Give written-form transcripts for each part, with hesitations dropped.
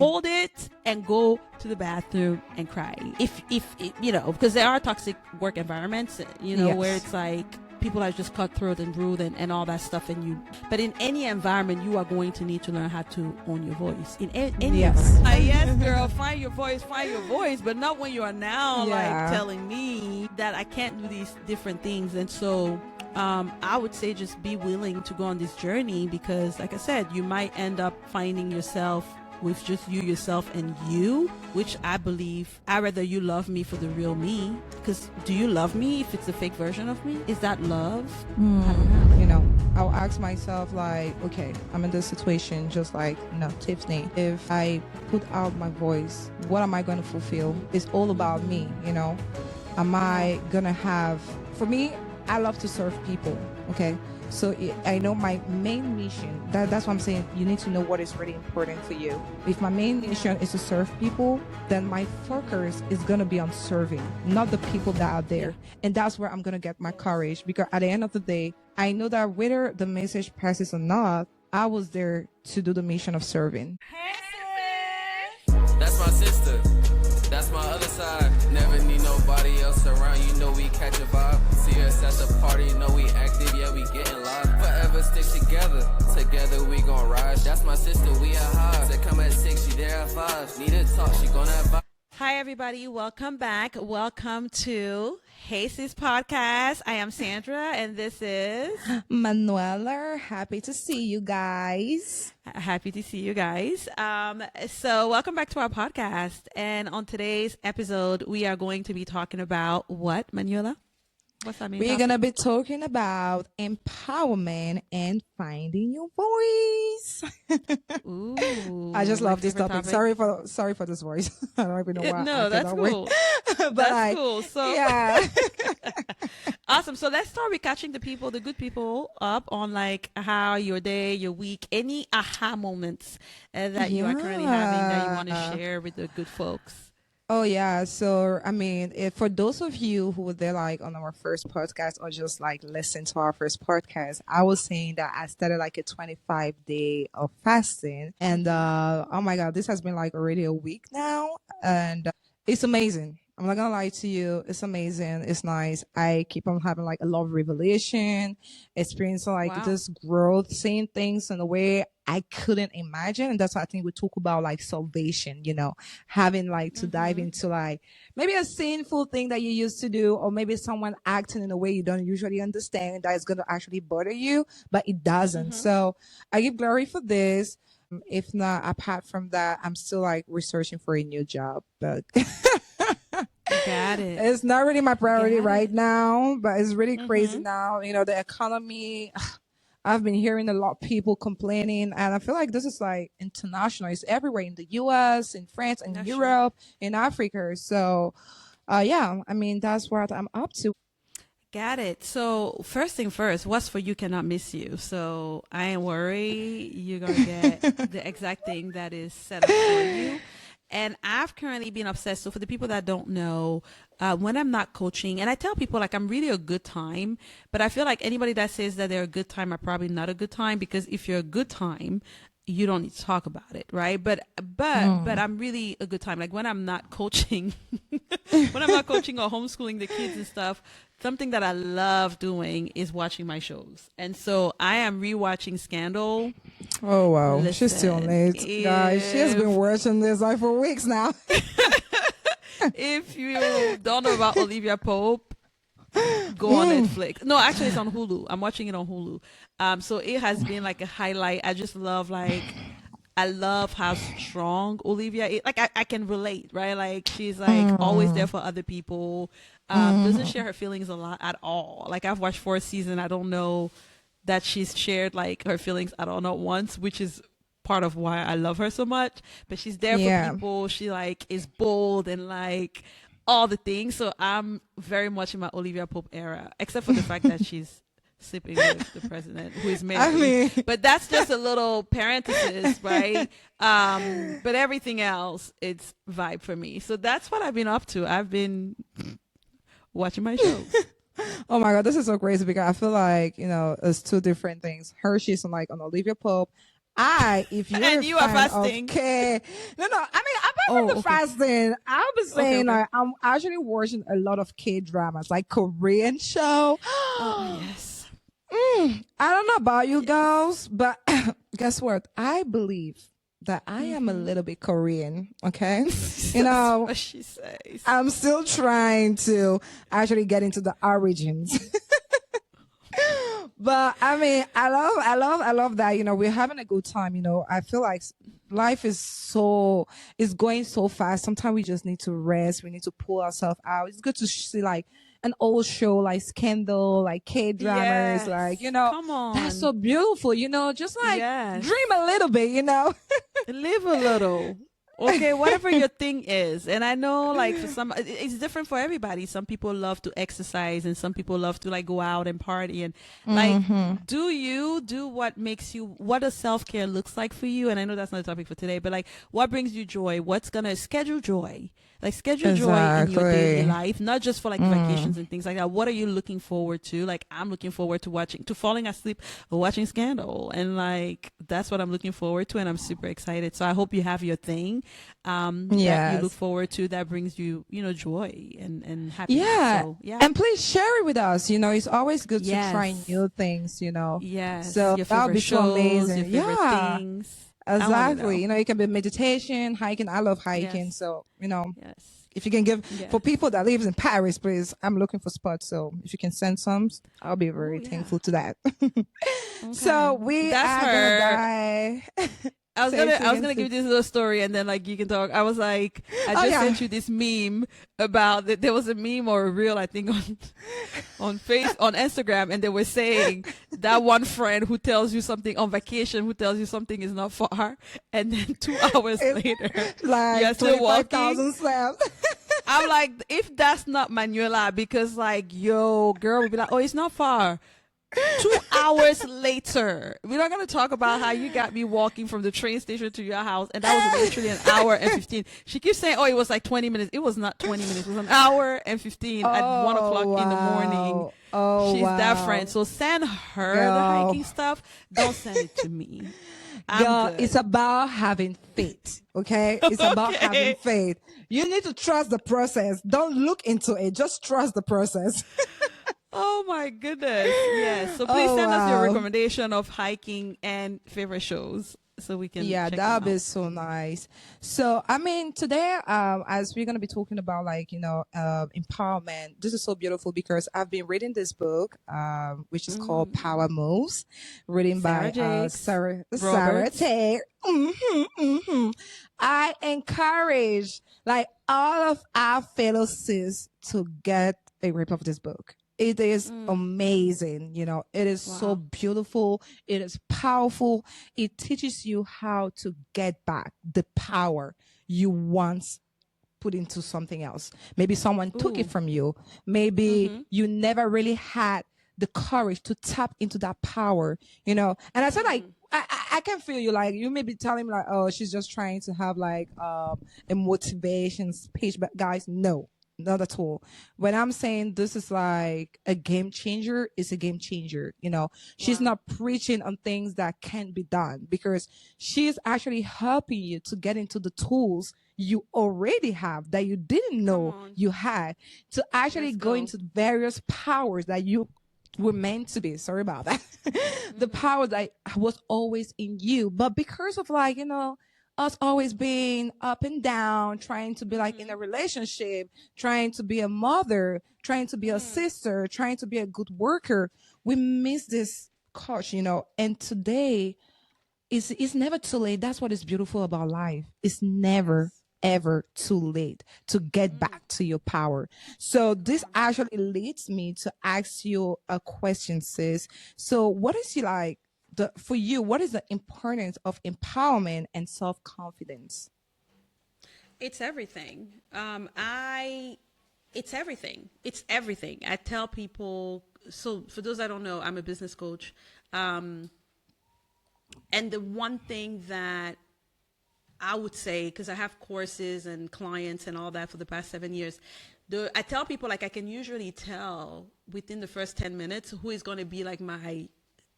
hold it and go to the bathroom and cry. If you know, because there are toxic work environments, you know, where it's like people are just cutthroat and rude and all that stuff. But in any environment, you are going to need to learn how to own your voice. In any environment. Yes, girl, find your voice, but not when you are now like telling me that I can't do these different things. And so I would say just be willing to go on this journey, because like I said, you might end up finding yourself with just you, yourself, and you, which I believe I'd rather you love me for the real me. Because do you love me if it's a fake version of me? Is that love? I don't know. You know, I'll ask myself like, okay, I'm in this situation just like, you know, Tiffany. If I put out my voice, what am I going to fulfill? It's all about me, you know. Am I going to have, for me, I love to serve people, okay? So I know my main mission, that's what I'm saying. You need to know what is really important for you. If my main mission is to serve people, then my focus is going to be on serving, not the people that are there. And that's where I'm going to get my courage, because at the end of the day, I know that whether the message passes or not, I was there to do the mission of serving. That's my sister. That's my other side. Never need nobody else around. You know we catch a vibe. See us at the party. Know we active. Yeah, we getting live. Forever stick together. Together we gon' rise. That's my sister. We are high. Said come at 6. She there at 5. Need to talk. She gonna have. Hi, everybody. Welcome back. Welcome to Hey Sis Podcast. I am Sandra, and this is Manuela. Happy to see you guys. Happy to see you guys. So welcome back to our podcast. And on today's episode, we are going to be talking about what, Manuela? What's that mean? We're going to be talking about empowerment and finding your voice. Ooh, I just love this topic. Sorry for this voice. I don't even know why. No, that's cool. But that's cool. So yeah. Awesome. So let's start with catching the good people up on like how your day, your week, any aha moments that you are currently having that you want to share with the good folks. Oh, yeah. So, I mean, for those of you who were there like on our first podcast or just like listen to our first podcast, I was saying that I started like a 25-day of fasting. And oh my God, this has been like already a week now. And it's amazing. I'm not gonna lie to you. It's amazing. It's nice. I keep on having like a lot of revelation, experiencing like this growth, seeing things in a way I couldn't imagine. And that's why I think we talk about like salvation, you know, having like to dive into like maybe a sinful thing that you used to do, or maybe someone acting in a way you don't usually understand that is going to actually bother you, but it doesn't. So I give glory for this. If not, apart from that, I'm still like researching for a new job, but got it. It's not really my priority right now, but it's really crazy now. You know, the economy, I've been hearing a lot of people complaining, and I feel like this is like international. It's everywhere in the US, in France, in Europe, in Africa. So, yeah, I mean, that's what I'm up to. Got it. So first thing first, what's for you cannot miss you. So I ain't worry. You're going to get the exact thing that is set up for you. And I've currently been obsessed. So for the people that don't know, when I'm not coaching, and I tell people like I'm really a good time, but I feel like anybody that says that they're a good time are probably not a good time, because if you're a good time, you don't need to talk about it, right? But I'm really a good time. Like when I'm not coaching, when I'm not coaching or homeschooling the kids and stuff, something that I love doing is watching my shows. And so I am rewatching Scandal. Oh, wow. Listen, she's still late. Guys, she has been watching this like for weeks now. If you don't know about Olivia Pope, go on Netflix. No, actually it's on Hulu. I'm watching it on Hulu. So it has been like a highlight. I just love I love how strong Olivia is. Like I can relate, right? Like she's like always there for other people. Doesn't share her feelings a lot at all. Like I've watched 4 seasons. I don't know that she's shared like her feelings at all, not once, which is part of why I love her so much. But she's there for people. She like is bold and like all the things. So I'm very much in my Olivia Pope era, except for the fact that she's sleeping with the president who is married. I mean, but that's just a little parenthesis, right? But everything else, it's vibe for me. So that's what I've been up to. I've been watching my shows. Oh my God, this is so crazy because I feel like, you know, it's 2 different things. Her, she's on like on Olivia Pope. if you're And a you are fan of fasting. K, no, I mean, apart from the Okay. fasting, I'll be saying okay. like I'm actually watching a lot of K dramas, like Korean show. Oh, yes. I don't know about you girls, but guess what? I believe that I am a little bit Korean. Okay, you know, What she says. I'm still trying to actually get into the origins. But I mean, I love that. You know, we're having a good time. You know, I feel like life is going so fast. Sometimes we just need to rest. We need to pull ourselves out. It's good to see like an old show like Scandal, like K dramas, Yes. like, you know, Come on. that's so beautiful. You know, just like Yes. dream a little bit. You know. Live a little. Okay, whatever your thing is. And I know like for some it's different for everybody. Some people love to exercise and some people love to like go out and party and like do you do what makes you what a self-care looks like for you. And I know that's not a topic for today, but like what brings you joy? What's gonna schedule joy? Like schedule joy in your daily Exactly. life, not just for like vacations and things like that. What are you looking forward to? Like I'm looking forward to falling asleep watching Scandal, and like that's what I'm looking forward to, and I'm super excited. So I hope you have your thing that you Yes. look forward to that brings you joy and happiness. Yeah. So, yeah. And please share it with us. You know, it's always good to try Yes. new things, you know. Yes. So your that would favorite be so shows, amazing. your favorite Yeah. things. I wanna know. Exactly. You know, it can be meditation, hiking. I love hiking. Yes. So, you know, Yes. if you can give Yes. for people that lives in Paris, please, I'm looking for spots. So if you can send some, I'll be very yeah. thankful to that. So we That's are her. gonna die. I was Say gonna it again, give you sis. this little story and then like you can talk. I was like, I Oh, just yeah. sent you this meme about that. There was a meme or a reel I think on Instagram, and they were saying that one friend who tells you something on vacation, who tells you something is not far, and then 2 hours later Like you're still walking. 25,000 steps. I'm like, if that's not Manuela, because like, yo, girl would be like, oh, it's not far. 2 hours later, we're not going to talk about how you got me walking from the train station to your house, and that was literally an hour and 15. She keeps saying, oh, it was like 20 minutes. It was not 20 minutes. It was an hour and 15 at 1 o'clock in the morning. Oh, She's wow. that friend. So send her the Girl. hiking stuff. Don't send it to me. I'm Girl, good. it's about having faith. Okay? It's about Okay. having faith. You need to trust the process. Don't look into it. Just trust the process. Oh my goodness. Yes. So please Oh, send us your wow. recommendation of hiking and favorite shows so we can Yeah, check that them is so nice. So, I mean, today, as we're gonna be talking about like, you know, empowerment, this is so beautiful because I've been reading this book, which is called Power Moves, written by Sarah Jakes Sarah Roberts. Tate. I encourage like all of our fellow sis to get a rip of this book. It is amazing, you know. It is so Wow. beautiful. It is powerful. It teaches you how to get back the power you once put into something else. Maybe someone took it Ooh. from you. Maybe you never really had the courage to tap into that power, you know. And I said, like, I can feel you. Like, you may be telling me, like, oh, she's just trying to have like a motivation speech, but guys, no. Not at all. When I'm saying this is like a game changer, it's a game changer. You know, she's not preaching on things that can't be done because she's actually helping you to get into the tools you already have that you didn't know on. you had to actually Let's go go. into various powers that you were meant to be. Sorry about that. The power that was always in you. But because of like, you know, us always being up and down, trying to be like in a relationship, trying to be a mother, trying to be a sister, trying to be a good worker, we miss this coach, you know. And today it's never too late. That's what is beautiful about life. It's never ever too late to get back to your power. So this actually leads me to ask you a question, sis. So what is it like for you, what is the importance of empowerment and self-confidence? It's everything. It's everything. It's everything. I tell people. So for those that don't know, I'm a business coach, and the one thing that I would say, because I have courses and clients and all that for the past 7 years, I tell people like I can usually tell within the first 10 minutes who is going to be like my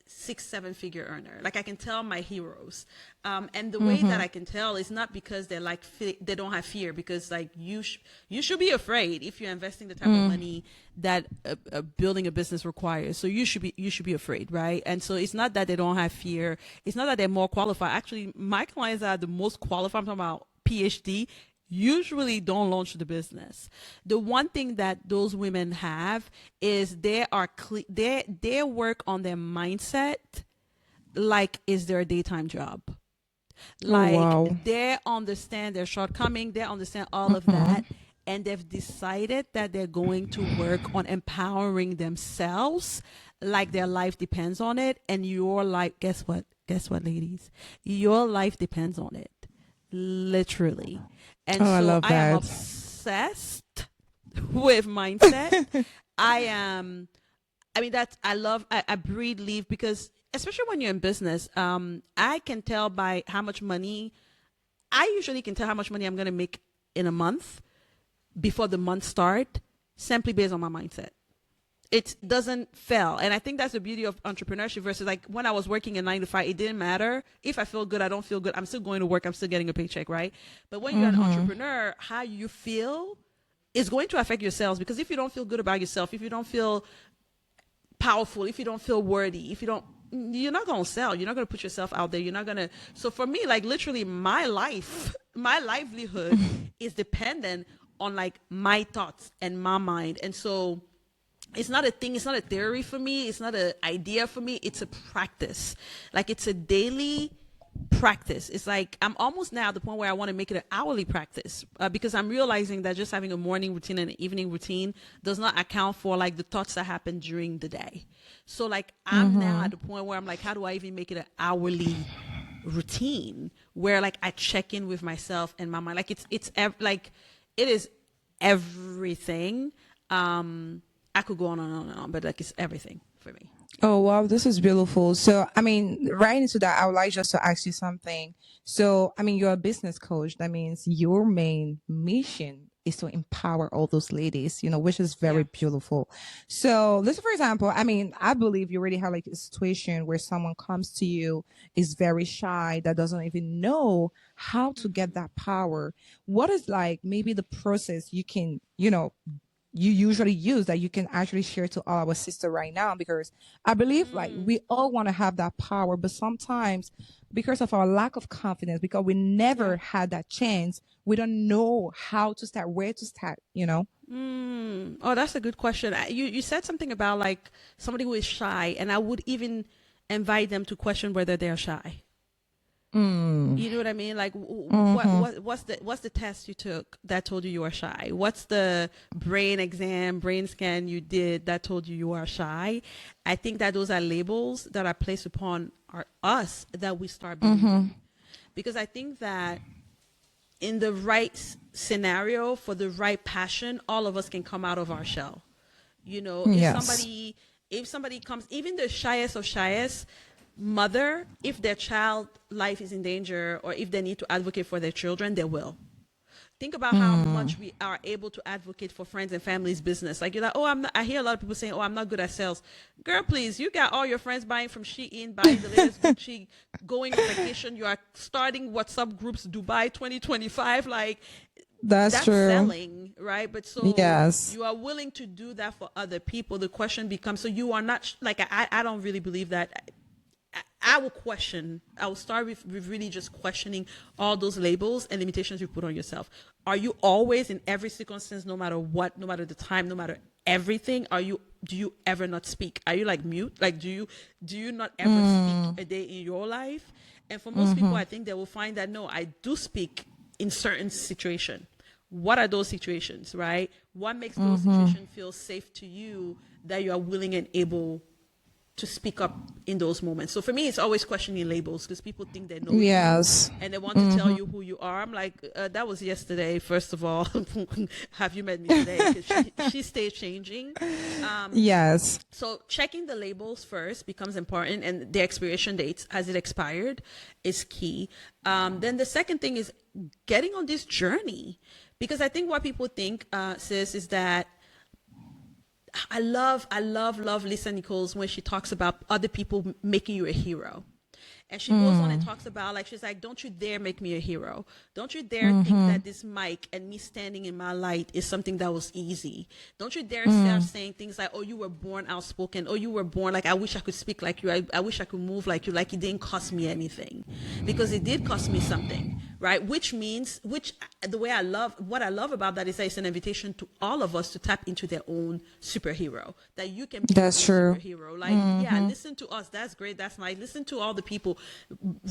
6-7 figure earner. Like I can tell my heroes, and the way that I can tell is not because they're like they don't have fear, because like you should be afraid if you're investing the type of money that building a business requires. So you should be afraid, right? And so it's not that they don't have fear. It's not that they're more qualified. Actually, my clients are the most qualified. I'm talking about PhD, usually don't launch the business. The one thing that those women have is they work on their mindset like is their daytime job. Like wow. they understand their shortcoming, they understand all of that, and they've decided that they're going to work on empowering themselves like their life depends on it. And your life, guess what, ladies, your life depends on it, literally. And Oh, I so love I am that. obsessed with mindset. I mean, I breathe, leave, because especially when you're in business, I can tell by how much money, I usually can tell how much money I'm going to make in a month before the month start, simply based on my mindset. It doesn't fail. And I think that's the beauty of entrepreneurship versus like when I was working in 9 to 5, it didn't matter. If I feel good, I don't feel good, I'm still going to work, I'm still getting a paycheck, right? But when you're an entrepreneur, how you feel is going to affect your sales, because if you don't feel good about yourself, if you don't feel powerful, if you don't feel worthy, you're not going to sell. You're not going to put yourself out there. You're not going to. So for me, like literally my livelihood is dependent on like my thoughts and my mind. And so it's not a thing, it's not a theory for me, it's not an idea for me, it's a practice. Like it's a daily practice. It's like I'm almost now at the point where I want to make it an hourly practice, because I'm realizing that just having a morning routine and an evening routine does not account for like the thoughts that happen during the day. So like I'm now at the point where I'm like, how do I even make it an hourly routine where like I check in with myself and my mind? Like like it is everything. I could go on and on and on, but like it's everything for me. Oh, wow, this is beautiful. So, I mean, right into that, I would like just to ask you something. So, I mean, you're a business coach. That means your main mission is to empower all those ladies, which is very Yeah. beautiful. So, let's say, for example, I mean, I believe you already have like a situation where someone comes to you, is very shy, that doesn't even know how to get that power. What is like maybe the process you can, you usually use that you can actually share to all our sister right now? Because I believe like we all want to have that power, but sometimes because of our lack of confidence, because we never had that chance, we don't know how to start, where to start. Oh, that's a good question. You said something about like somebody who is shy, and I would even invite them to question whether they're shy. You know what I mean? Like, what's the test you took that told you are shy? What's the brain scan you did that told you are shy? I think that those are labels that are placed upon us that we start believing. Because I think that in the right scenario, for the right passion, all of us can come out of our shell. Yes. If somebody comes, even the shyest of shyest mother, if their child life is in danger or if they need to advocate for their children, they will. Think about how much we are able to advocate for friends and families business. Like you're like, oh, I hear a lot of people saying, oh, I'm not good at sales. Girl, please, you got all your friends buying from Shein, buying the latest Gucci, going on vacation. You are starting WhatsApp groups, Dubai 2025. Like That's that's true. selling, right? But so Yes. you are willing to do that for other people. The question becomes, so you are not like, I don't really believe that. I will start with really just questioning all those labels and limitations you put on yourself. Are you always in every circumstance, no matter what, no matter the time, no matter everything? Do you ever not speak? Are you like mute? Like, do you not ever speak a day in your life? And for most people, I think they will find that, no, I do speak in certain situation. What are those situations, right? What makes those situations feel safe to you that you are willing and able to speak up in those moments? So for me, it's always questioning labels, because people think they know you Yes. and they want to tell you who you are. I'm like, that was yesterday, first of all. Have you met me today? 'Cause she stays changing. Yes. So checking the labels first becomes important, and the expiration dates, has it expired, is key. Then the second thing is getting on this journey, because I think what people think, sis, is that love Lisa Nichols when she talks about other people making you a hero. And she goes on and talks about, like, she's like, don't you dare make me a hero. Don't you dare think that this mic and me standing in my light is something that was easy. Don't you dare start saying things like, oh, you were born outspoken. Oh, you were born, like, I wish I could speak like you. I wish I could move like you. Like, it didn't cost me anything. Because it did cost me something, right? Which means, what I love about that is that it's an invitation to all of us to tap into their own superhero. That you can be That's your true. superhero. Like, yeah, listen to us. That's great. That's nice. Listen to all the people.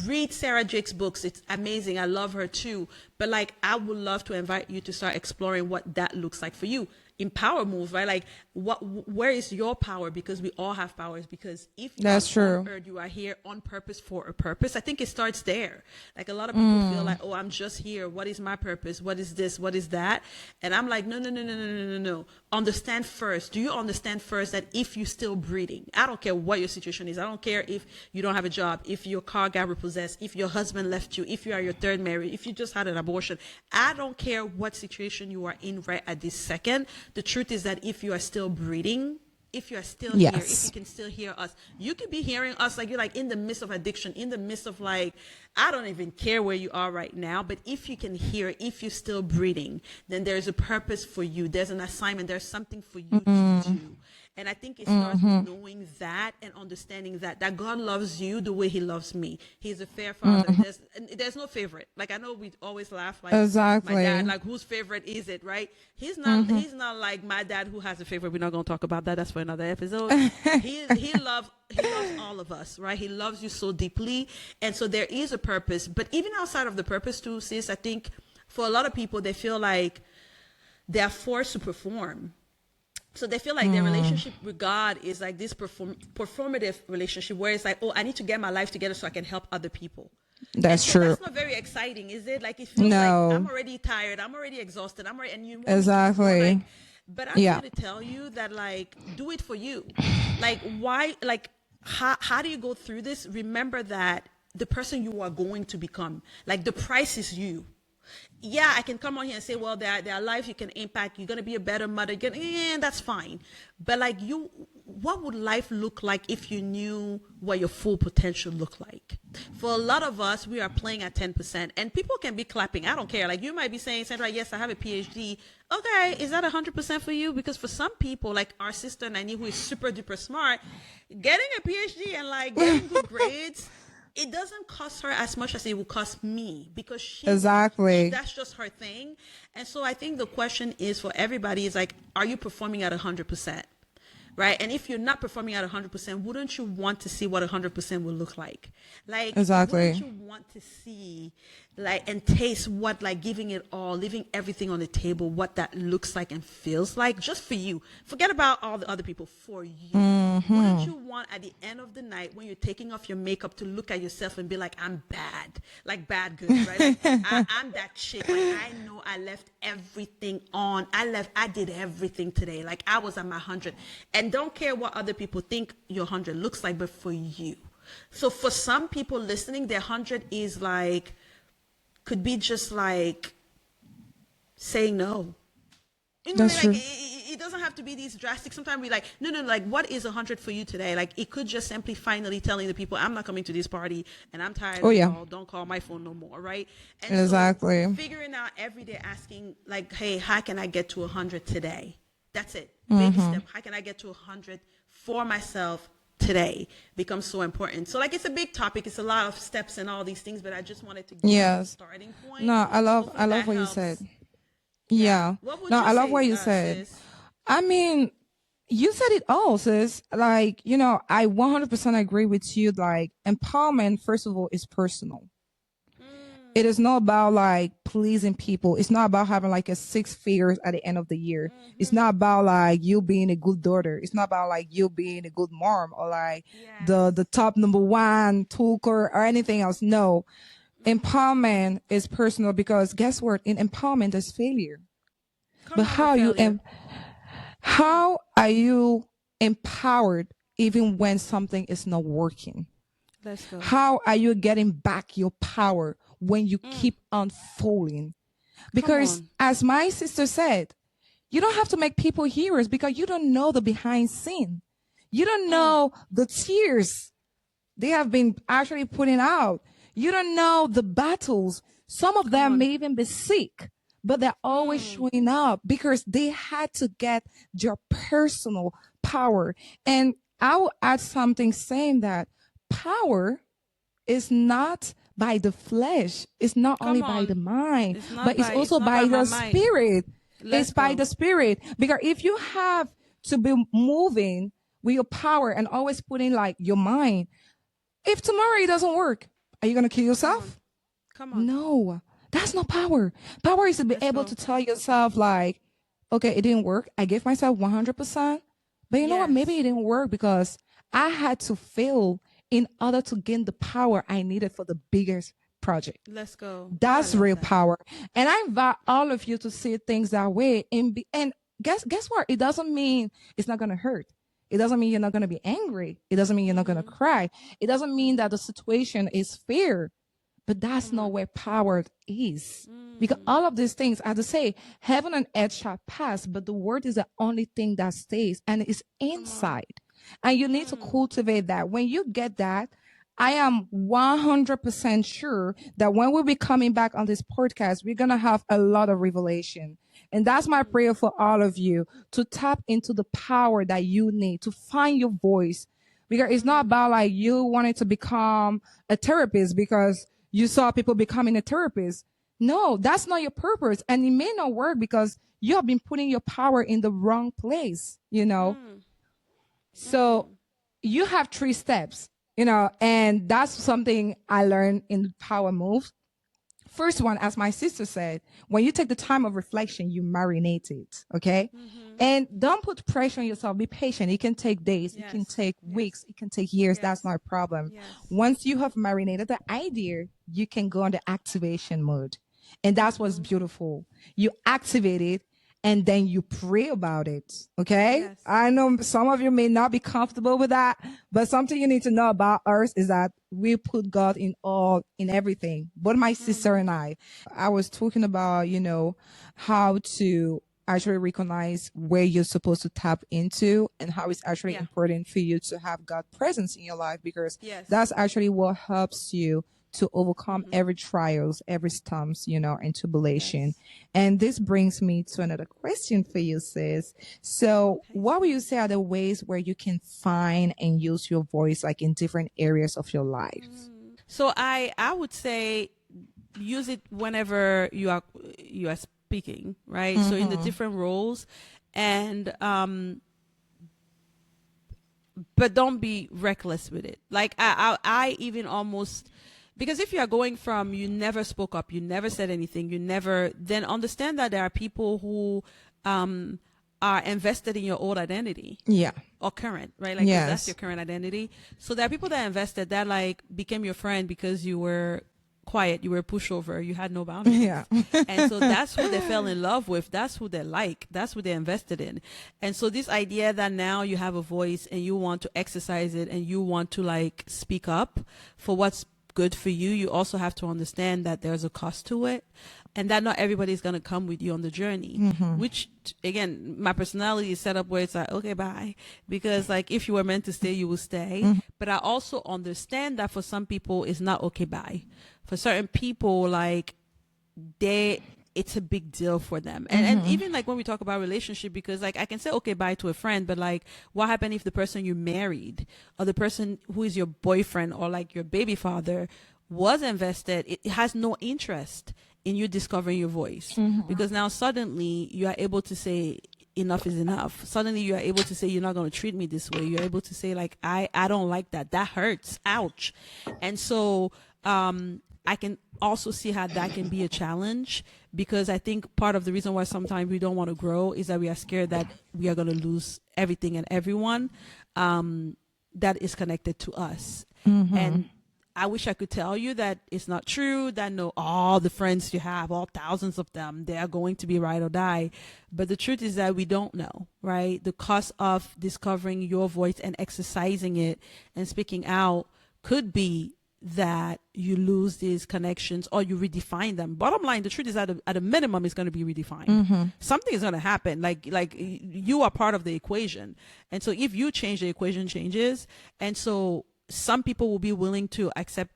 Read Sarah Jake's books. It's amazing. I love her too. But like, I would love to invite you to start exploring what that looks like for you in power moves, right? Like, where is your power? Because we all have powers. Because if you That's are on true. earth, you are here on purpose for a purpose. I think it starts there. Like, a lot of people feel like, oh, I'm just here. What is my purpose? What is this? What is that? And I'm like, no, no, no, no, no, no, no, no. Understand first. Do you understand first that if you're still breathing, I don't care what your situation is. I don't care if you don't have a job, if your car got repossessed, if your husband left you, if you are your third marriage, if you just had an abortion. I don't care what situation you are in right at this second. The truth is that if you are still breathing, if you are still here, if Yes. you can still hear us, you could be hearing us, like, you're like in the midst of addiction, in the midst of, like, I don't even care where you are right now, but if you can hear, if you're still breathing, then there's a purpose for you. There's an assignment. There's something for you to do. And I think it starts with knowing that and understanding that God loves you the way he loves me. He's a fair father. There's no favorite. Like, I know we always laugh, like, my Exactly. dad, like, whose favorite is it, right? He's not like my dad who has a favorite. We're not going to talk about that. That's for another episode. He loves all of us, right? He loves you so deeply. And so there is a purpose. But even outside of the purpose too, sis, I think for a lot of people, they feel like they're forced to perform. So they feel like their relationship with God is like this performative relationship where it's like, oh, I need to get my life together so I can help other people. That's So true. that's not very exciting, is it? Like, it feels No. like I'm already tired, I'm already exhausted, and you want me to Exactly. do, like, but I'm Yeah. here to tell you that, like, do it for you. Like, why? Like, how do you go through this? Remember that the person you are going to become, like, the price is you. Yeah, I can come on here and say, well, there are lives you can impact. You're gonna be a better mother. That's fine. But like, what would life look like if you knew what your full potential looked like? For a lot of us, we are playing at 10%, and people can be clapping. I don't care. Like, you might be saying, Sandra, yes, I have a PhD. Okay, is that 100% for you? Because for some people, like our sister Nani, who is super duper smart, getting a PhD and like getting good grades, it doesn't cost her as much as it would cost me, because Exactly. that's just her thing. And so I think the question is for everybody is like, are you performing at 100%? Right? And if you're not performing at 100%, wouldn't you want to see what 100% will look like? Like, Exactly. wouldn't you want to see, like, and taste what, like, giving it all, leaving everything on the table, what that looks like and feels like, just for you? Forget about all the other people, for you. Wouldn't you want at the end of the night, when you're taking off your makeup, to look at yourself and be like, I'm bad, like bad good, right? Like, I'm that chick. Like, I know I left everything on. I did everything today. Like, I was at my 100. And don't care what other people think your 100 looks like, but for you. So for some people listening, their 100 is like, could be just like saying no. You know, That's like, true. it doesn't have to be these drastic. Sometimes we like, no, like, what is 100 for you today? Like, it could just simply finally telling the people, I'm not coming to this party and I'm tired Oh, of yeah. y'all. Don't call my phone no more, right? And Exactly. so figuring out every day, asking like, hey, how can I get to 100 today? That's it. Mm-hmm. Baby step. How can I get to 100 for myself today becomes so important. So like, it's a big topic. It's a lot of steps and all these things, but I just wanted to give you a Yes. starting point. No, I love Hopefully that what you helps. said. Yeah. What would No, you I love say, what you said. sis? I mean, you said it all, sis. Like, I 100% agree with you. Like, empowerment, first of all, is personal. It is not about like pleasing people. It's not about having like a 6 figures at the end of the year. It's not about like you being a good daughter. It's not about like you being a good mom or like the top number one talker or anything else. No, empowerment is personal, because guess what? In empowerment, there's failure. Come But on, how you failure. how are you empowered even when something is not working? Let's go. How are you getting back your power when you keep on falling? Because on. as my sister said, You don't have to make people heroes because you don't know the behind scene. You don't know the tears they have been actually putting out. You don't know the battles. Some of them may even be sick, but they're always showing up because they had to get their personal power. And I will add something saying that power is not by the flesh. It's not only by the mind, but it's also by the spirit. It's by the spirit. Because if you have to be moving with your power and always putting like your mind, if tomorrow it doesn't work, are you going to kill yourself? Come on. No, that's not power. Power is to be able to tell yourself like, okay, it didn't work. I gave myself 100%, but you know what? Maybe it didn't work because I had to fail in order to gain the power I needed for the biggest project. Let's go. That's real power. And I invite all of you to see things that way. And guess what? It doesn't mean it's not going to hurt. It doesn't mean you're not going to be angry. It doesn't mean you're not going to cry. It doesn't mean that the situation is fair. But that's not where power is. Because all of these things, as I say, heaven and earth shall pass, but the word is the only thing that stays, and it's inside. And you need to cultivate that. When you get that, I am 100% sure that when we'll be coming back on this podcast, we're going to have a lot of revelation. And that's my prayer for all of you, to tap into the power that you need to find your voice. Because it's not about like you wanting to become a therapist because you saw people becoming a therapist. No, that's not your purpose. And it may not work because you have been putting your power in the wrong place, you know? So you have 3 steps, you know, and that's something I learned in Power Moves. First one, as my sister said, when you take the time of reflection, you marinate it, okay? And don't put pressure on yourself. Be patient. It can take days. It can take weeks. It can take years. That's not a problem. Once you have marinated the idea, you can go on the activation mode. And that's what's beautiful. You activate it, and then you pray about it. Okay. I know some of you may not be comfortable with that, but something you need to know about us is that we put God in everything. Both my sister and I was talking about, you know, how to actually recognize where you're supposed to tap into and how it's actually important for you to have God presence in your life, because that's actually what helps you to overcome every trials, every storms, you know, and tribulation. And this brings me to another question for you, sis. So what would you say are the ways where you can find and use your voice, like in different areas of your life? So I would say use it whenever you are speaking, right? So in the different roles, and but don't be reckless with it. Like I even almost, because if you are going from you never spoke up, you never said anything, then understand that there are people who are invested in your old identity. Or current, right? Like that's your current identity. So there are people that invested that like became your friend because you were quiet, you were a pushover, you had no boundaries. And so that's who they fell in love with. That's who they like. That's who they invested in. And so this idea that now you have a voice and you want to exercise it and you want to like speak up for what's good for you, you also have to understand that there's a cost to it, and that not everybody's going to come with you on the journey, which again, my personality is set up where it's like, okay, bye, because like if you were meant to stay, you will stay. But I also understand that for some people it's not okay, bye. For certain people, like it's a big deal for them. And even like when we talk about relationship, because like I can say okay bye to a friend, but like what happened if the person you married or the person who is your boyfriend or like your baby father was invested, it has no interest in you discovering your voice, because now suddenly you are able to say enough is enough. Suddenly you are able to say you're not going to treat me this way. You're able to say like I don't like that hurts, ouch. And so I can also see how that can be a challenge, because I think part of the reason why sometimes we don't want to grow is that we are scared that we are going to lose everything and everyone that is connected to us. And I wish I could tell you that it's not true, that no, all the friends you have, all thousands of them, they are going to be ride or die. But the truth is that we don't know, right? The cost of discovering your voice and exercising it and speaking out could be that you lose these connections or you redefine them. Bottom line, the truth is at a minimum, it's going to be redefined. Something is going to happen. Like you are part of the equation, and so if you change, the equation changes. And so some people will be willing to accept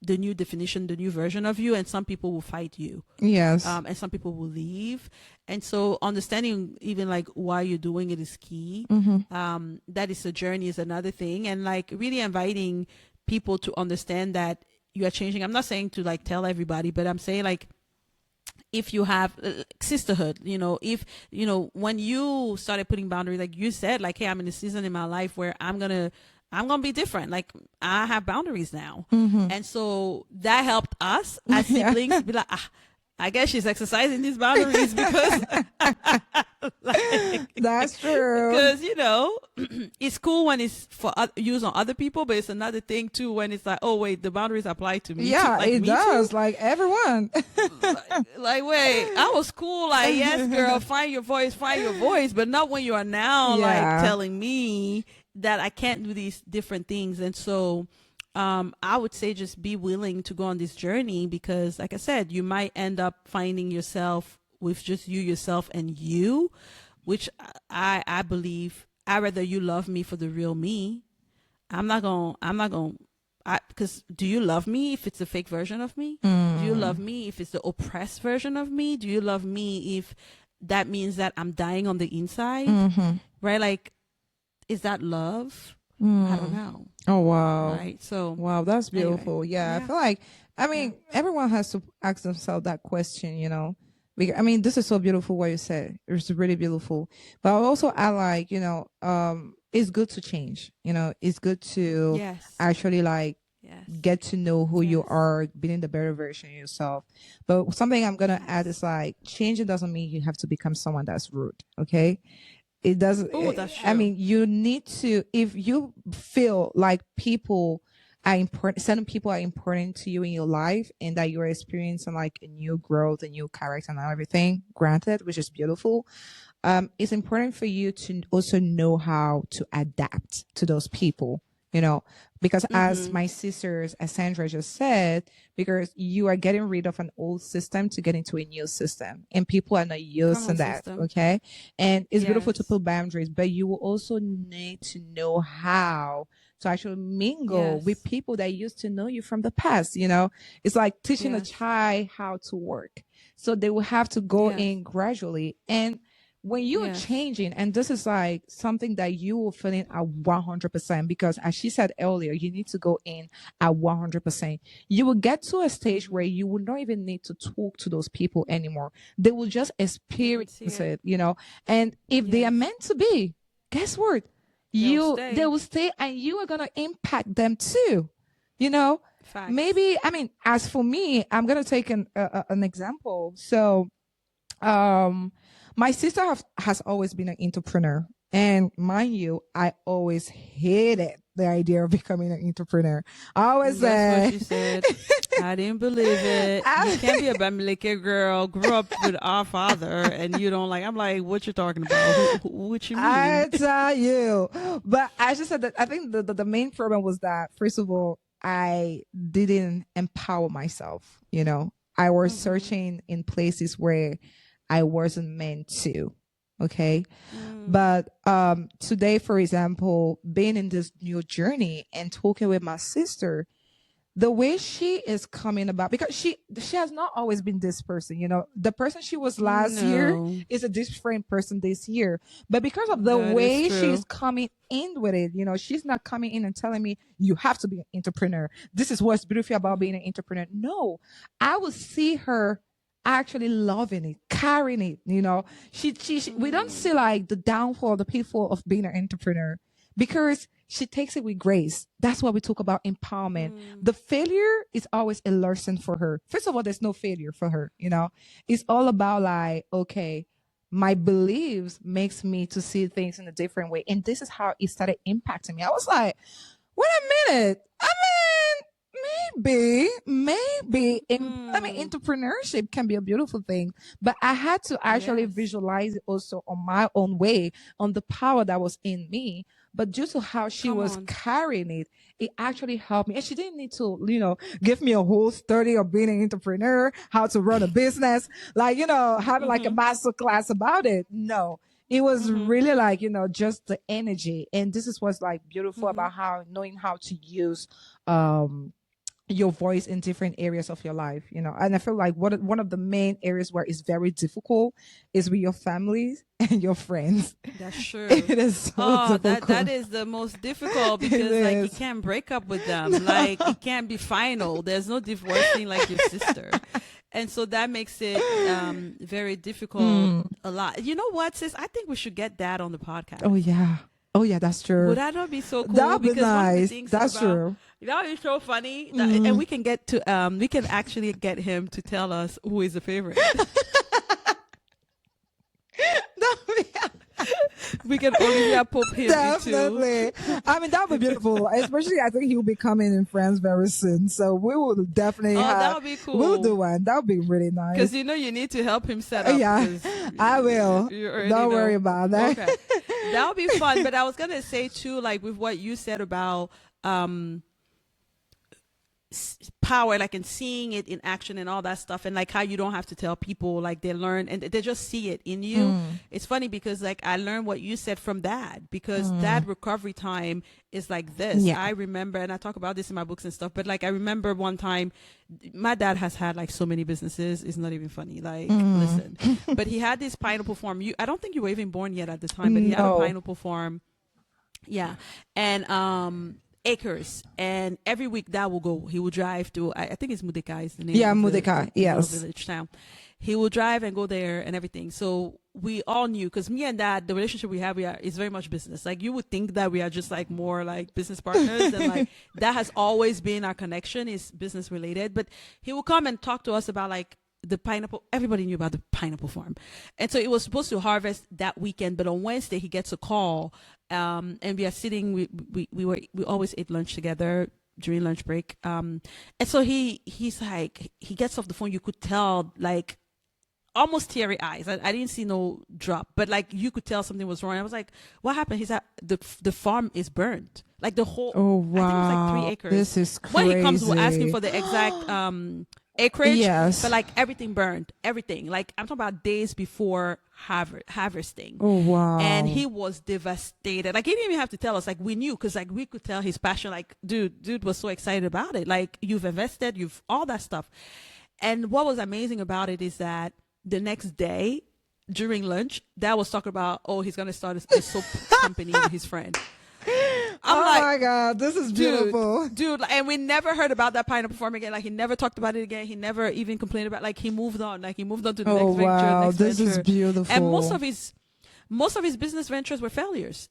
the new definition, the new version of you, and some people will fight you. Yes. And some people will leave. And so understanding even like why you're doing it is key. That is a journey is another thing. And like really inviting people to understand that you are changing. I'm not saying to like tell everybody, but I'm saying like, if you have sisterhood, if, when you started putting boundaries, like you said, like, hey, I'm in a season in my life where I'm going to be different. Like I have boundaries now. And so that helped us as siblings be like, I guess she's exercising these boundaries because like, That's true. because it's cool when it's for use on other people, but it's another thing too when it's like, oh wait, the boundaries apply to me Yeah, too. Like, it me does. too? Like everyone. Like wait, I was cool, like yes girl, find your voice, but not when you are now Yeah. like telling me that I can't do these different things. And so I would say just be willing to go on this journey, because like I said, you might end up finding yourself with just you, yourself, and you, which I believe I rather you love me for the real me. I'm not gonna because do you love me if it's a fake version of me? Do you love me if it's the oppressed version of me? Do you love me if that means that I'm dying on the inside? Right? Like, is that love? I don't know. Oh, wow. Right. So Wow, that's Anyway, beautiful. Yeah, yeah. I feel like, everyone has to ask themselves that question, Because, this is so beautiful what you said. It's really beautiful. But also, I like, it's good to change. It's good to yes. actually like Yes. get to know who you Yes. are, being the better version of yourself. But something I'm gonna add is like, changing doesn't mean you have to become someone that's rude. Okay. It doesn't. Oh, that's I true. mean, you need to, if you feel like people are important, certain people are important to you in your life, and that you're experiencing like a new growth, a new character, and everything, granted, which is beautiful. It's important for you to also know how to adapt to those people, because as my sisters, as Sandra just said, because you are getting rid of an old system to get into a new system, and people are not used Come to on, that. system. Okay. And it's beautiful to Yes. put boundaries, but you will also need to know how to actually mingle Yes. with people that used to know you from the past. It's like teaching a Yes. child how to work. So they will have to go Yes. in gradually. And when you're Yes. changing, and this is like something that you will feel in at 100%, because as she said earlier, you need to go in at 100%. You will get to a stage where you will not even need to talk to those people anymore. They will just experience it. it, and if they are Yes. meant to be, guess what? stay. They will stay, and you are going to impact them too. Facts. Maybe, as for me, I'm going to take an example. So, my sister has always been an entrepreneur, and mind you, I always hated the idea of becoming an entrepreneur. I always That's what she said, said. I didn't believe it. You can't be a Bamileke girl, grew up with our father, and you don't like. I'm like, what you talking about? What you mean? I tell you. But I just said that I think the main problem was that, first of all, I didn't empower myself. I was searching in places where I wasn't meant to. Okay. But today, for example, being in this new journey and talking with my sister, the way she is coming about, because she has not always been this person, the person she was last year No. is a different person this year. But because of the That is way true. she's coming in with it, she's not coming in and telling me you have to be an entrepreneur. This is what's beautiful about being an entrepreneur. No, I will see her actually loving it, carrying it. She we don't see like the downfall, the pitfall of being an entrepreneur, because she takes it with grace. That's why we talk about empowerment. The failure is always a lesson for her. First of all, there's no failure for her. It's all about like, okay, my beliefs makes me to see things in a different way. And this is how it started impacting me. I was like, wait a minute. Maybe, entrepreneurship can be a beautiful thing, but I had to actually Yes. visualize it also on my own way, on the power that was in me. but due to how she Come was on. carrying it, it actually helped me. And she didn't need to, give me a whole study of being an entrepreneur, how to run a business, having like a master class about it. No, it was really like, just the energy. And this is what's like beautiful about how knowing how to use, your voice in different areas of your life, and I feel like one of the main areas where it's very difficult is with your families and your friends. That's true. It is so Oh, difficult. that is the most difficult because like you is. can't break up with them. Like it can't be final. There's no divorcing like your sister. And so that makes it very difficult a lot. You know what, sis? I think we should get Dad on the podcast. Oh yeah, that's true. Would that not be so cool? That'd be Because one of the nice. things That's true. That would be so funny. And we can get to we can actually get him to tell us who is the favorite. We can Olivia Pope him into. Definitely. I mean, that would be beautiful. Especially, I think he'll be coming in France very soon. So we will definitely that would be cool. We'll do one. That would be really nice. Because you need to help him set up. Yeah, 'cause I will. you already Don't know. worry about that. Okay. That would be fun. But I was gonna say too, like with what you said about power, like in seeing it in action and all that stuff, and like how you don't have to tell people, like they learn and they just see it in you. It's funny because like I learned what you said from Dad, because Dad recovery time is like this. Yeah. I remember, and I talk about this in my books and stuff, but like I remember one time my dad has had like so many businesses, it's not even funny, like listen. But he had this pineapple farm. I don't think you were even born yet at the time, but he had a No. pineapple farm. Yeah. And acres, and every week Dad will go. He will drive to I think it's Mudeka is the name. Yeah, of the Mudeka, little yes. village town. He will drive and go there and everything. So we all knew, because me and Dad, the relationship we have, is very much business. Like you would think that we are just like more like business partners, and like that has always been our connection, is business related. But he will come and talk to us about like the pineapple. Everybody knew about the pineapple farm, and so it was supposed to harvest that weekend. But on Wednesday, he gets a call, and we are sitting. We always ate lunch together during lunch break. And so he's like, he gets off the phone. You could tell like almost teary eyes. I didn't see no drop, but like you could tell something was wrong. I was like, what happened? He said the farm is burned. Like the whole. Oh I think it was like wow, 3 acres. this is crazy. When he comes, we'll ask him for the exact acreage. Yes. But like everything burned, everything. Like I'm talking about days before harvesting. Oh wow. And he was devastated. Like he didn't even have to tell us. Like we knew, because like we could tell his passion. Like dude was so excited about it. Like you've invested, you've all that stuff. And what was amazing about it is that the next day during lunch, Dad was talking about, oh, he's gonna start a soap company with his friend. I'm oh like, my god, this is beautiful. dude, and we never heard about that pineapple farm again. Like he never talked about it again. He never even complained about. Like he moved on. Like he moved on to the Oh next venture. wow, Next this is venture. beautiful. And most of his business ventures were failures.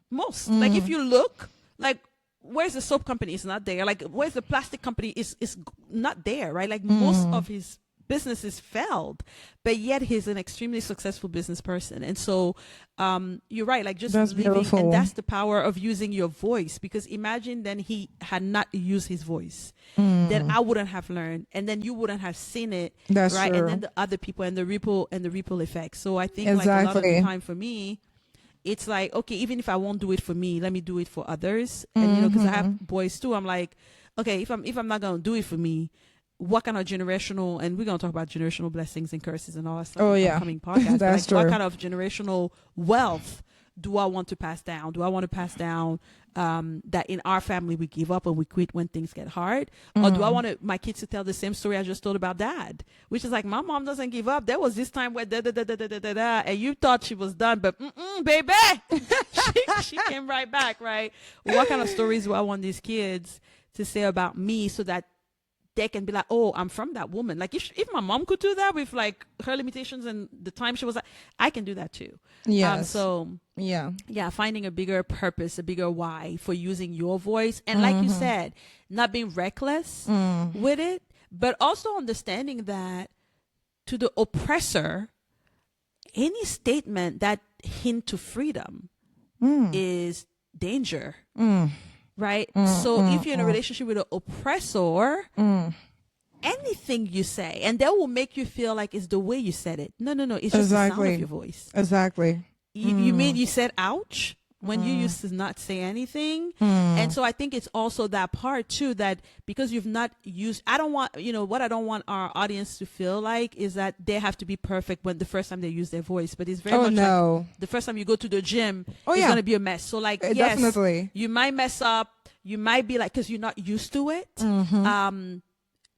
Most. Like if you look, like where's the soap company? It's not there. Like where's the plastic company? Is not there, right? Like most of his businesses failed, but yet he's an extremely successful business person. And so you're right, like just That's living, beautiful. and that's the power of using your voice. Because imagine then he had not used his voice, then I wouldn't have learned, and then you wouldn't have seen it. That's right. true. And then the other people, and the ripple effect. So I think like a lot of Exactly. the time for me, it's like, okay, even if I won't do it for me, let me do it for others. And you know, because I have boys too, I'm like, okay, if I'm not gonna do it for me, what kind of generational, and we're gonna talk about generational blessings and curses and all that stuff Oh, in yeah. upcoming podcasts. That's like, what true. kind of generational wealth do I want to pass down? Do I want to pass down that in our family we give up and we quit when things get hard? Or do I want my kids to tell the same story I just told about Dad? Which is like, my mom doesn't give up. There was this time where and you thought she was done, but baby, she came right back, right? What kind of stories do I want these kids to say about me, so that they can be like, oh, I'm from that woman. Like if my mom could do that with like her limitations and the time she was like, I can do that too. Yes. So Yeah. yeah, finding a bigger purpose, a bigger why for using your voice. And like you said, not being reckless with it, but also understanding that to the oppressor, any statement that hint to freedom is danger. Right? So if you're in a relationship with an oppressor, anything you say, and they will make you feel like it's the way you said it. No. It's just the sound Exactly. of your voice. Exactly. You mean you said ouch? when you used to not say anything. And so I think it's also that part too, that because you've not used, I don't want, what I don't want our audience to feel like is that they have to be perfect when the first time they use their voice. But it's very much like the first time you go to the gym, it's going to be a mess. So like, yes, definitely. you might mess up. You might be like, because you're not used to it.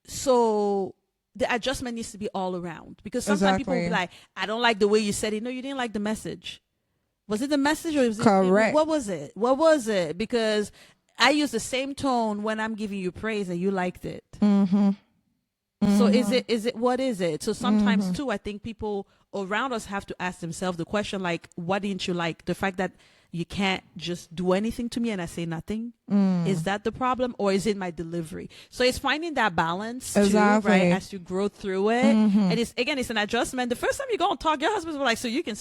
So the adjustment needs to be all around, because sometimes people will be like, I don't like the way you said it. No, you didn't like the message. Was it the message, or was it correct? What was it? What was it? Because I use the same tone when I'm giving you praise and you liked it. So is it what is it? So sometimes too, I think people around us have to ask themselves the question, like, what didn't you like? The fact that you can't just do anything to me and I say nothing. Is that the problem, or is it my delivery? So it's finding that balance too, right? As you grow through it. And it's an adjustment. The first time you go and talk, your husband's like, so you can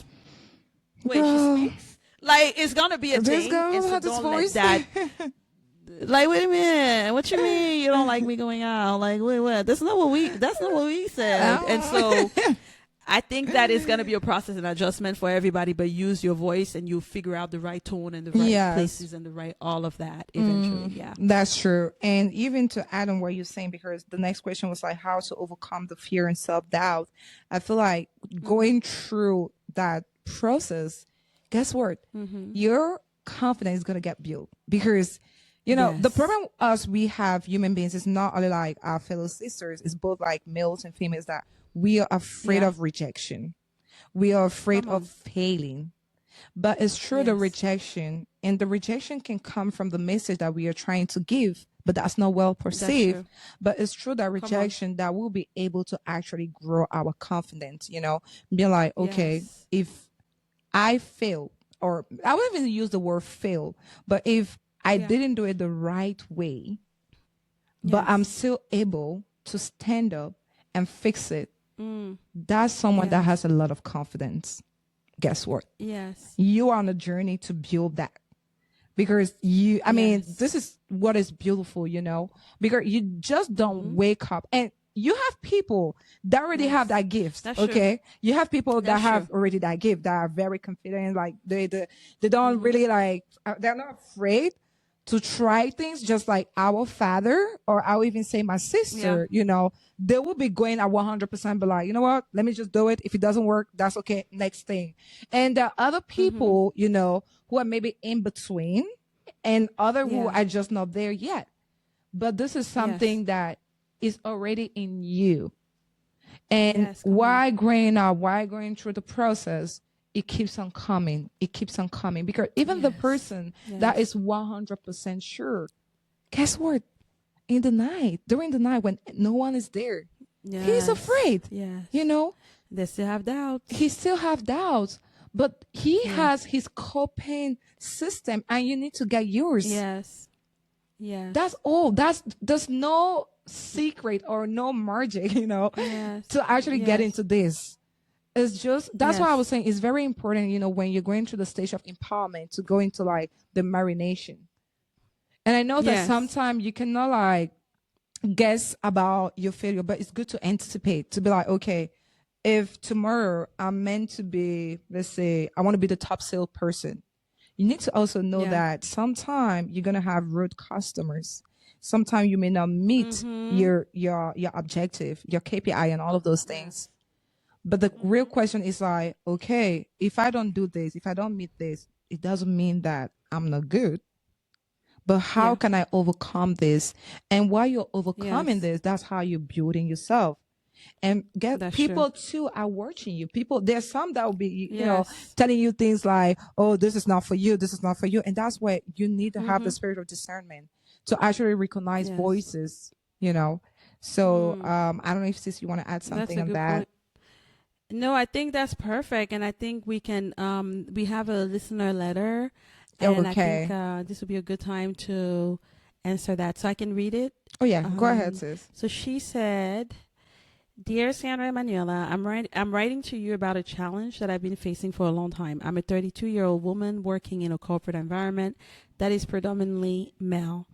wait, she speaks. Like, it's gonna be a thing. And so don't let that. Like, wait a minute. What you mean you don't like me going out? Like, wait, what? That's not what we said. And so I think that is gonna be a process and adjustment for everybody. But use your voice, and you figure out the right tone and the right places and the right all of that eventually. Yeah, that's true. And even to add on what you're saying, because the next question was like how to overcome the fear and self-doubt. I feel like going through that process, guess what? Your confidence is going to get built, because the problem us we have human beings is not only like our fellow sisters, it's both like males and females, that we are afraid of rejection. We are afraid of failing. But it's true, the rejection can come from the message that we are trying to give, but that's not well perceived. But it's true that rejection that will be able to actually grow our confidence, be like, okay, if I fail, or I won't even use the word fail, but if I didn't do it the right way, but I'm still able to stand up and fix it, that's someone that has a lot of confidence. Guess what? Yes. You are on a journey to build that. Because this is what is beautiful, because you just don't wake up, and you have people that already have that gift. That's okay. True. You have people that have already that gift, that are very confident. Like they don't really like, they're not afraid to try things, just like our father, or I'll even say my sister, they will be going at 100%, but like, you know what, let me just do it. If it doesn't work, that's okay. Next thing. And there are other people, who are maybe in between, and other who are just not there yet. But this is something that is already in you. And why going through the process, it keeps on coming. It keeps on coming, because even the person that is 100% sure, guess what? During the night when no one is there, he's afraid. Yes. They still have doubts. He still have doubts, but he has his coping system, and you need to get yours. Yes. Yes. That's all. There's no secret or no magic, to actually get into this. It's just, that's why I was saying it's very important, when you're going through the stage of empowerment, to go into like the marination. And I know that sometimes you cannot like guess about your failure, but it's good to anticipate, to be like, okay, if tomorrow I'm meant to be, let's say, I want to be the top salesperson, you need to also know that sometimes you're going to have rude customers. Sometimes you may not meet your objective, your KPI, and all of those things. But the real question is like, okay, if I don't do this, if I don't meet this, it doesn't mean that I'm not good. But how can I overcome this? And while you're overcoming this, that's how you're building yourself. And people too are watching you. There's some that will be, telling you things like, oh, this is not for you. This is not for you. And that's where you need to have the spirit of discernment to actually recognize voices, So I don't know if sis, you want to add something on that. Point. No, I think that's perfect. And I think we can, we have a listener letter. And I think this would be a good time to answer that. So I can read it. Oh, yeah. Go ahead, sis. So she said, Dear Sandra Emanuela, I'm writing to you about a challenge that I've been facing for a long time. I'm a 32-year-old woman working in a corporate environment that is predominantly male.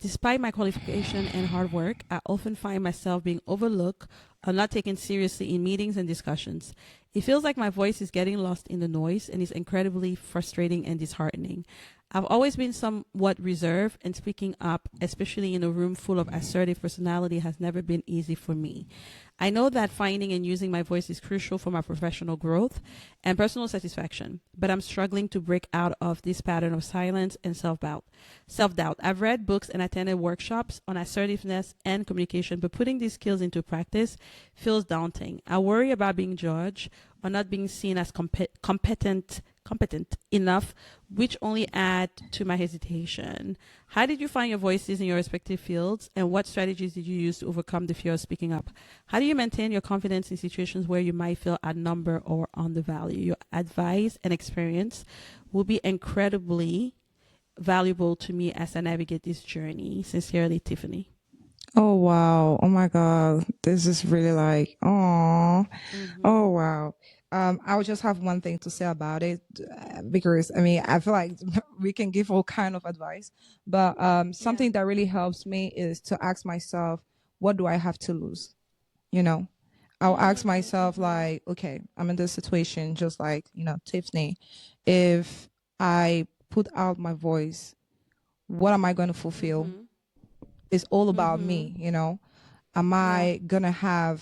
Despite my qualification and hard work, I often find myself being overlooked or not taken seriously in meetings and discussions. It feels like my voice is getting lost in the noise and is incredibly frustrating and disheartening. I've always been somewhat reserved, and speaking up, especially in a room full of assertive personality, has never been easy for me. I know that finding and using my voice is crucial for my professional growth and personal satisfaction, but I'm struggling to break out of this pattern of silence and self-doubt. I've read books and attended workshops on assertiveness and communication, but putting these skills into practice feels daunting. I worry about being judged or not being seen as competent enough, which only add to my hesitation. How did you find your voices in your respective fields, and what strategies did you use to overcome the fear of speaking up? How do you maintain your confidence in situations where you might feel outnumbered or undervalued? Your advice and experience will be incredibly valuable to me as I navigate this journey. Sincerely, Tiffany. Oh wow. Oh my God. This is really like, oh, oh wow. I would just have one thing to say about it, because I mean, I feel like we can give all kind of advice, but something that really helps me is to ask myself, what do I have to lose? You know, I'll ask myself like, okay, I'm in this situation, just like, Tiffany, if I put out my voice, what am I going to fulfill? It's all about me, am I gonna have,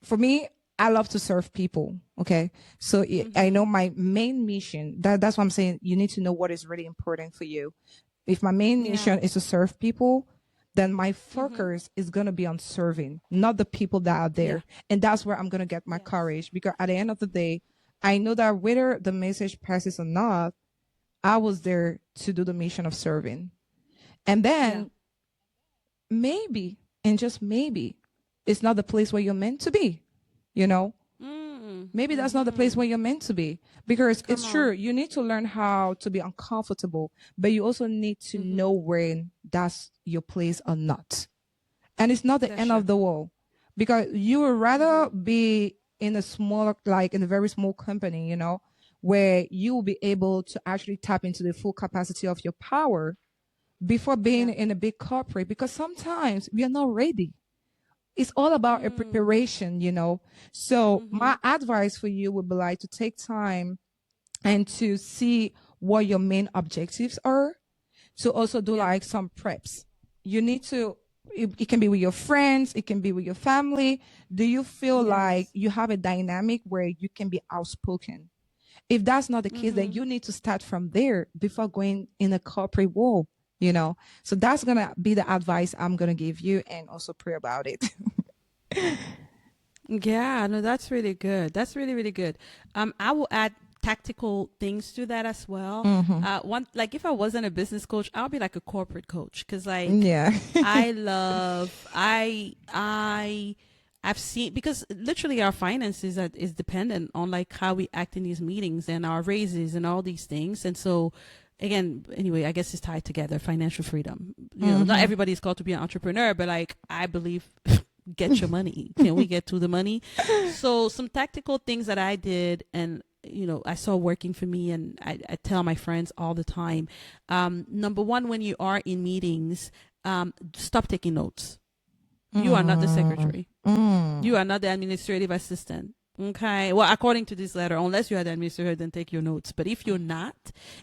for me, I love to serve people. Okay. So I know my main mission, that's what I'm saying. You need to know what is really important for you. If my main mission is to serve people, then my focus is going to be on serving, not the people that are there. And that's where I'm going to get my courage, because at the end of the day, I know that whether the message passes or not, I was there to do the mission of serving. And then maybe, and just maybe, it's not the place where you're meant to be, Maybe that's not the place where you're meant to be, because it's true. You need to learn how to be uncomfortable, but you also need to know when that's your place or not. And it's not the end of the world, because you would rather be in a small, like in a very small company, where you will be able to actually tap into the full capacity of your power before being in a big corporate, because sometimes we are not ready. It's all about a preparation, So my advice for you would be like to take time and to see what your main objectives are, to also do like some preps. You need to, it can be with your friends, it can be with your family. Do you feel like you have a dynamic where you can be outspoken? If that's not the case, then you need to start from there before going in a corporate world. So that's going to be the advice I'm going to give you, and also pray about it. Yeah, no, that's really good. That's really, really good. I will add tactical things to that as well. One, like if I wasn't a business coach, I would be like a corporate coach. Cause like, I've seen, because literally our finances is dependent on like how we act in these meetings and our raises and all these things. And so, again, anyway, I guess it's tied together, financial freedom. Not everybody is called to be an entrepreneur, but like, I believe, get your money. Can we get to the money? So some tactical things that I did, and, I saw working for me, and I tell my friends all the time. Number one, when you are in meetings, stop taking notes. You are not the secretary. You are not the administrative assistant. Okay. Well, according to this letter, unless you are the administrator, then take your notes. But if you're not,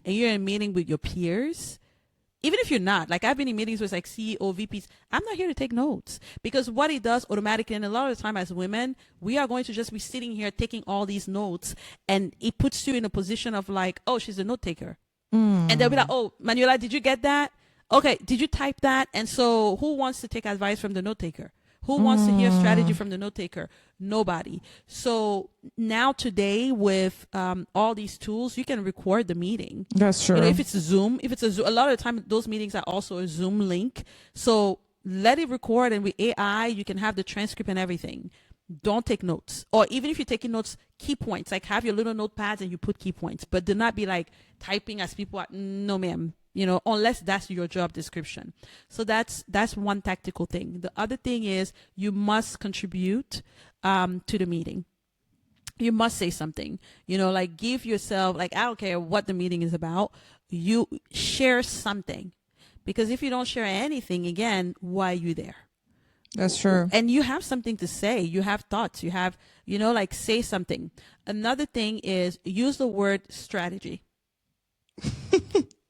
and you're in a meeting with your peers, even if you're not, like I've been in meetings with like CEO, VPs, I'm not here to take notes, because what it does automatically, and a lot of the time as women, we are going to just be sitting here taking all these notes, and it puts you in a position of like, oh, she's a note taker. And they'll be like, oh, Manuela, did you get that? Okay. Did you type that? And so who wants to take advice from the note taker? Who wants to hear strategy from the note taker? Nobody. So now today with all these tools, you can record the meeting. That's true. If it's Zoom, a lot of the time those meetings are also a Zoom link. So let it record, and with AI, you can have the transcript and everything. Don't take notes. Or even if you're taking notes, key points, like have your little notepads and you put key points, but do not be like typing as people are. No, ma'am. Unless that's your job description. So that's one tactical thing. The other thing is you must contribute to the meeting. You must say something, like give yourself, like, I don't care what the meeting is about. You share something, because if you don't share anything, again, why are you there? That's true. And you have something to say, you have thoughts, you have, like, say something. Another thing is use the word strategy.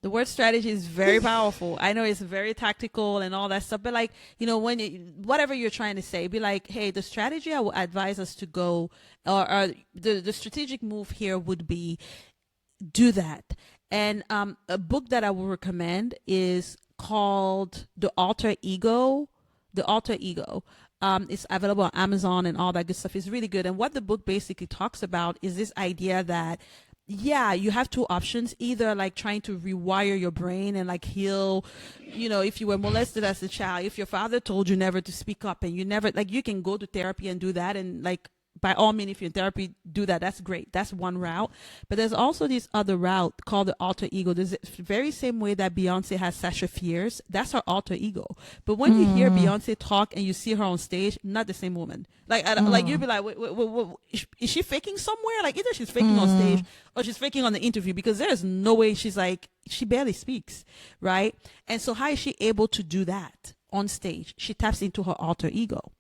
The word strategy is very powerful. I know it's very tactical and all that stuff, but like, when whatever you're trying to say, be like, hey, the strategy I would advise us to go, or the strategic move here would be do that. And a book that I would recommend is called The Alter Ego. The Alter Ego. It's available on Amazon and all that good stuff. It's really good. And what the book basically talks about is this idea that, yeah, you have two options, either like trying to rewire your brain and like heal, if you were molested as a child, if your father told you never to speak up and you never, like, you can go to therapy and do that. And like, by all means, if you're in therapy, do that. That's great. That's one route. But there's also this other route called the alter ego. There's the very same way that Beyonce has Sasha Fierce. That's her alter ego. But when you hear Beyonce talk and you see her on stage, not the same woman. Like, like you'd be like, wait, is she faking somewhere? Like, either she's faking on stage or she's faking on the interview, because there's no way she's like, she barely speaks, right? And so how is she able to do that on stage? She taps into her alter ego.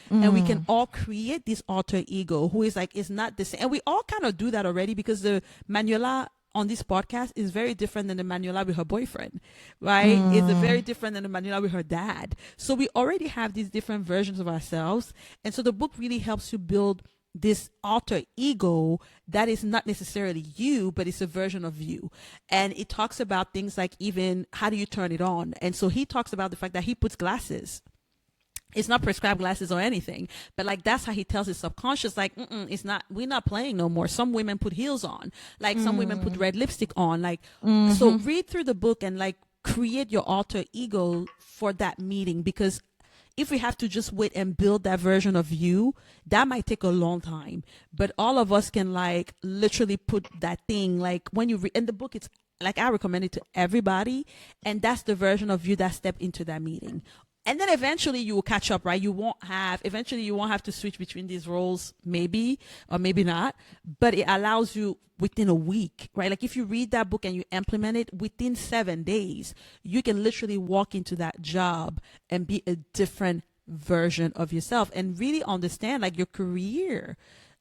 And we can all create this alter ego who is like, is not the same. And we all kind of do that already, because the Manuela on this podcast is very different than the Manuela with her boyfriend, right? It's very different than the Manuela with her dad. So we already have these different versions of ourselves. And so the book really helps you build this alter ego that is not necessarily you, but it's a version of you. And it talks about things like, even how do you turn it on? And so he talks about the fact that he puts glasses. It's not prescribed glasses or anything, but like, that's how he tells his subconscious, like, it's not, we're not playing no more. Some women put heels on, like some women put red lipstick on, like, so read through the book and like create your alter ego for that meeting, because if we have to just wait and build that version of you, that might take a long time. But all of us can like literally put that thing, like when you read in the book, it's like, I recommend it to everybody. And that's the version of you that stepped into that meeting. And then eventually you will catch up, right? Eventually you won't have to switch between these roles, maybe, or maybe not, but it allows you within a week, right? Like if you read that book and you implement it within 7 days, you can literally walk into that job and be a different version of yourself and really understand like your career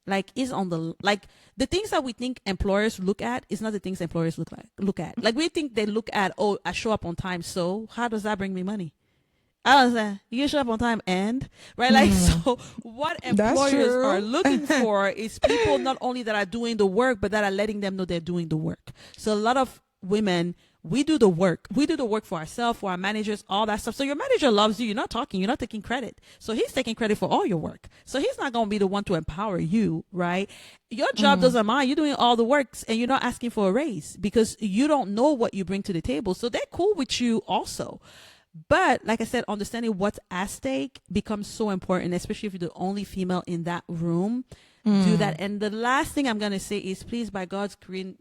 like is on the things that we think employers look at is not the things employers look at. Like we think they look at, oh, I show up on time, so how does that bring me money? I was like, you show up on time and, right? Like, so what employers are looking for is people not only that are doing the work, but that are letting them know they're doing the work. So a lot of women, we do the work. We do the work for ourselves, for our managers, all that stuff. So your manager loves you. You're not talking. You're not taking credit. So he's taking credit for all your work. So he's not going to be the one to empower you, right? Your job doesn't mind. You're doing all the works and you're not asking for a raise because you don't know what you bring to the table. So they're cool with you also. But like I said, understanding what's at stake becomes so important, especially if you're the only female in that room. Do that. And the last thing I'm going to say is, please, by God's grace,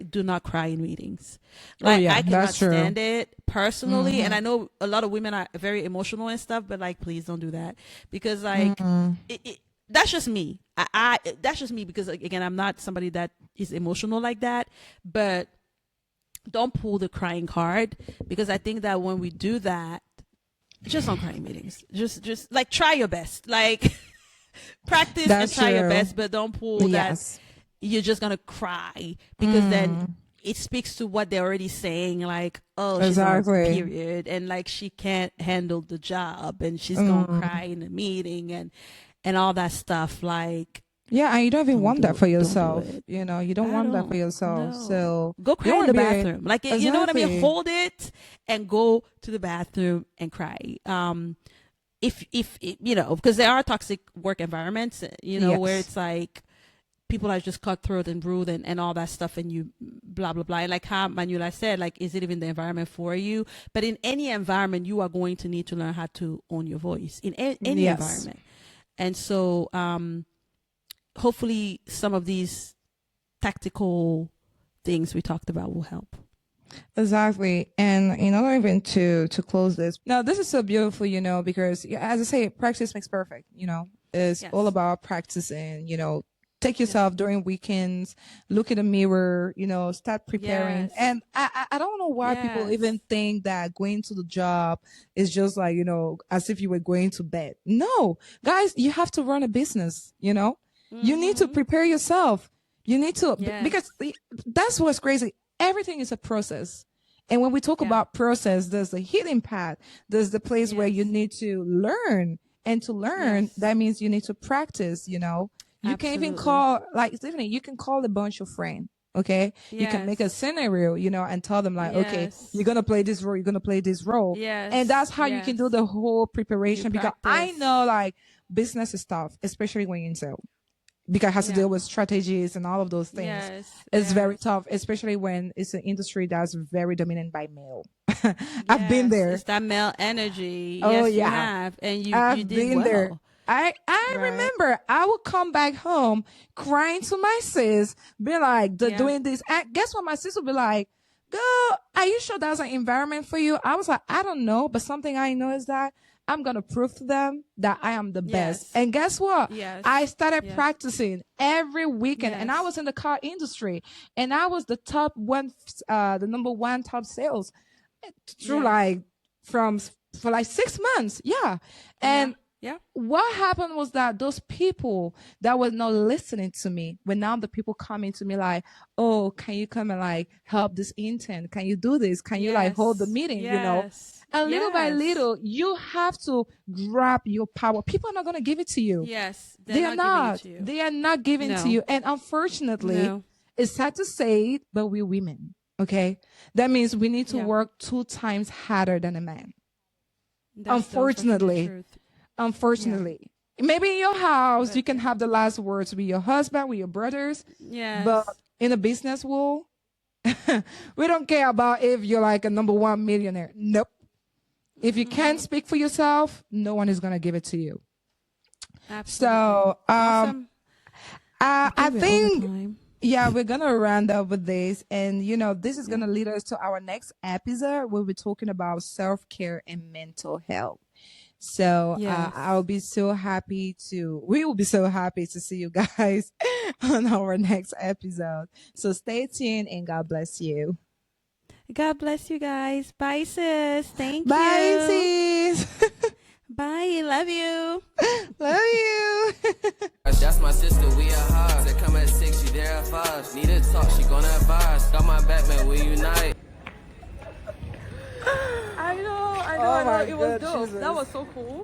do not cry in meetings. Like, I cannot stand it personally. And I know a lot of women are very emotional and stuff, but like, please don't do that, because like, that's just me. That's just me, because again, I'm not somebody that is emotional like that, but don't pull the crying card, because I think that when we do that, just don't cry in meetings. Just like try your best, like practice and try your best, but don't pull that you're just gonna cry, because then it speaks to what they're already saying, like, oh, she's on period and like she can't handle the job and she's gonna cry in the meeting and all that stuff. Like, yeah, and you don't even want that for yourself. You know, you don't want that for yourself. No. So go cry in the bathroom. Like, you know what I mean? Hold it and go to the bathroom and cry. If you know, because there are toxic work environments, you know, where it's like people are just cutthroat and rude and all that stuff, and you blah blah blah. And like how Manuela said, like, is it even the environment for you? But in any environment, you are going to need to learn how to own your voice in any environment. And so, hopefully some of these tactical things we talked about will help. Exactly. And in order even to close this, now this is so beautiful, you know, because as I say, practice makes perfect, you know, it's all about practicing, you know, take yourself during weekends, look in the mirror, start preparing. Yes. And I don't know why people Yes. even think that going to the job is just like, as if you were going to bed. No, guys, you have to run a business, you need to prepare yourself. You need to, Yes. because that's what's crazy. Everything is a process. And when we talk about process, there's the healing path. There's the place where you need to learn. And to learn, that means you need to practice, You can even Absolutely. call, like, Stephanie, you can call a bunch of friends. Okay. You can make a scenario, and tell them like, okay, Yes. you're going to play this role. You're going to play this role. Yes. And that's how you can do Yes. the whole preparation, because I practice. know like business is tough, especially when you're in sales, because it has to deal with strategies and all of those things. Yes. It's very Yes. tough, especially when it's an industry that's very dominant by male. I've been there. It's that male energy. Oh, Yes, you yeah. have. And you I've did been well. there. I Right. remember I would come back home crying to my sis, be like, they're doing this. And guess what? My sis would be like, girl, are you sure that's an environment for you? I was like, I don't know. But something I know is that I'm going to prove to them that I am the best. Yes. And guess what? Yes. I started Yes. practicing every weekend, and I Yes. was in the car industry, and I was the top one, the number one top sales through Yes. for like 6 months. Yeah. And Yeah. what happened was that those people that were not listening to me, when now the people coming to me like, oh, can you come and like help this intern? Can you do this? Can you like hold the meeting? Yes. And little by Yes. little, you have to grab your power. People are not going to give it to you. Yes. They are not. giving it to you. They are not giving No. to you. And unfortunately, No. it's sad to say it, but we're women. Okay. That means we need to Yeah. work 2 times harder than a man. That's the unfortunate Unfortunately. truth. Unfortunately. Maybe in your house, you can have the last words with your husband, with your brothers. Yes. But in a business world, we don't care about if you're like a number 1 millionaire. Nope. If you can't speak for yourself, no one is going to give it to you. Absolutely. So, Awesome. I We're over think, time. yeah, we're going to round up with this. And, this is going to lead us to our next episode where we're talking about self-care and mental health. So Yes. we will be so happy to see you guys on our next episode. So stay tuned and God bless you. God bless you guys. Bye, sis. Thank Bye, you. sis. Bye. Love you. Love you. That's my sister, we a high. They come at 6, you there at 5. Need to talk, she gonna advise. Got my back, man, we unite. I know. Oh my It was God, dope. Jesus. That was so cool.